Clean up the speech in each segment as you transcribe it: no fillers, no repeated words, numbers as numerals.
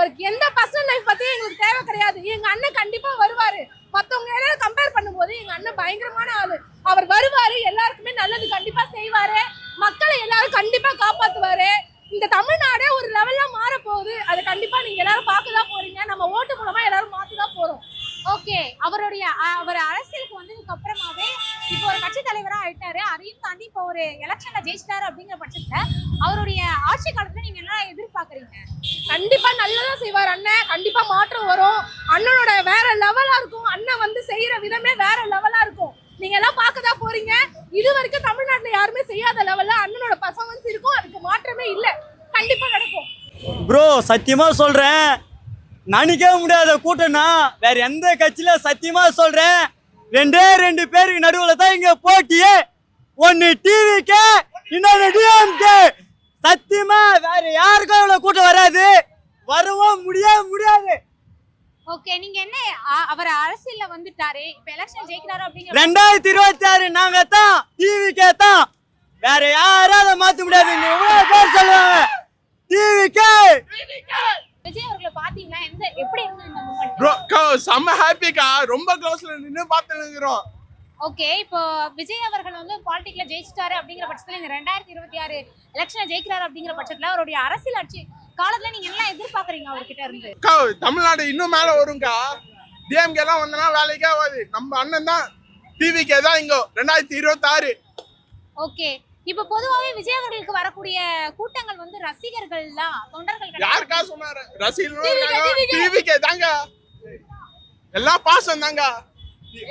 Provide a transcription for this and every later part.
அவருக்கு எந்த personal life பத்தி எங்களுக்கு தேவை கிடையாது. எங்க அண்ணன் கண்டிப்பா வருவாரு. மத்தவங்க எல்லாரும் கம்பேர் பண்ணும்போது எங்க அண்ணன் பயங்கரமான ஆளு. அவர் வருவாரு, எல்லாருக்குமே நல்லது கண்டிப்பா செய்வாரு, மக்களை எல்லாரும் கண்டிப்பா காப்பாத்துவாரு. இந்த தமிழ்நாடே ஒரு லெவல்ல மாற போகுது. அதை கண்டிப்பா நீங்க எல்லாரும் பார்க்கதான் போறீங்க. நம்ம ஓட்டு மூலமா எல்லாரும் மாத்திதான் போறோம். ஓகே, அவர் அரசியலுக்கு வந்ததுக்கு அப்புறமாவே இப்போ ஒரு கட்சி தலைவரா ஆயிட்டாரு. அதையும் தாண்டி இப்போ ஒரு எலெக்ஷன்ல ஜெயிச்சிட்டாரு அப்படிங்கிற பட்சத்துல அவருடைய ஆட்சி காலத்துல நீங்க என்ன எதிர்பார்க்கறீங்க? கண்டிப்பா நல்லதா செய்வார் அண்ணன். கண்டிப்பா மாற்றம் வரும். அண்ணனோட வேற லெவலா இருக்கும். அண்ணன் வந்து செய்யற விதமே வேற லெவலா இருக்கும். நீங்க எல்லாம் பார்க்கதான் போறீங்க. இது வரைக்கும் தமிழ்நாட்டுல யாருமே செய்யாத லெவல்ல அண்ணனோட பர்ஃபார்மன்ஸ் இருக்கும். அதுக்கு மாற்றமே இல்ல. கண்டிப்பா நடக்கும். ப்ரோ சத்தியமா சொல்றேன், நினைக்கவே முடியாத கூட்டம்னா வேற எந்த கட்சியில சத்தியமா சொல்றேன். ரெண்டு பேருக்கு நடுவுல தான் இங்க போட்டியே. ஒன்னு டிவிக்கு, இன்னொன்னு டிஎம்கே. சத்தியமா வேற யாருக்கும் இவ்வளவு கூட்டம் வராது, வரவும் முடியாது. ஓகே, நீங்க என்ன அவர் அரசியல்ல வந்துட்டாரு, இப்ப எலெக்ஷன் ஜெயிக்கிறாரு அப்படிங்கிற 2026 நாங்க தான், டிவிகே தான், வேற யாராவது மாத்த முடியாது. இவ்வளவு பேர் சொல்லுவாங்க டிவிகே. விஜய் அவர்களை பாத்தீங்கன்னா எப்படி இருந்தது இந்த மூமெண்ட்? ப்ரோ செம்ம ஹாப்பிக்கா, ரொம்ப க்ளோஸ்ல நின்னு பார்த்துக்கிறோம். ஓகே, இப்போ விஜய் அவர்கள் வந்து பாலிடிக்ல ஜெயிச்சிட்டாரு அப்படிங்கிற பட்சத்துல இந்த 2026 எலெக்ஷனை ஜெயிக்கிறாரு அப்படிங்கிற பட்சத்துல அவருடைய அரசியல் ஆட்சி காலத்துல நீங்க என்ன எதிர்பார்க்கறீங்க அவர்கிட்ட இருந்து? தமிழ்நாடு இன்னும் மேல வரும்க்கா. டிஎம்கே எல்லாம் வந்தனா வேலைக்கே ஆகாது. நம்ம அண்ணன் தான், டிவிகே தான் இங்க 2026. ஓகே, இப்ப பொதுவாவே விஜய் அவர்களுக்கு வரக்கூடிய கூட்டங்கள் வந்து ரசிகர்கள் தான், தொண்டர்கள் யாருக்கா சொன்னாரு ரசிகர்கள்? டிவிகே தாங்க, எல்லாம் பாசம் தாங்க.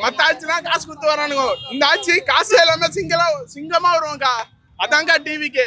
மத்த ஆட்சிலாம் காசு கொடுத்து வரானுங்க. இந்த ஆட்சி காசு எல்லாமே சிங்கமா வருவாங்க. அதாங்க டிவிகே.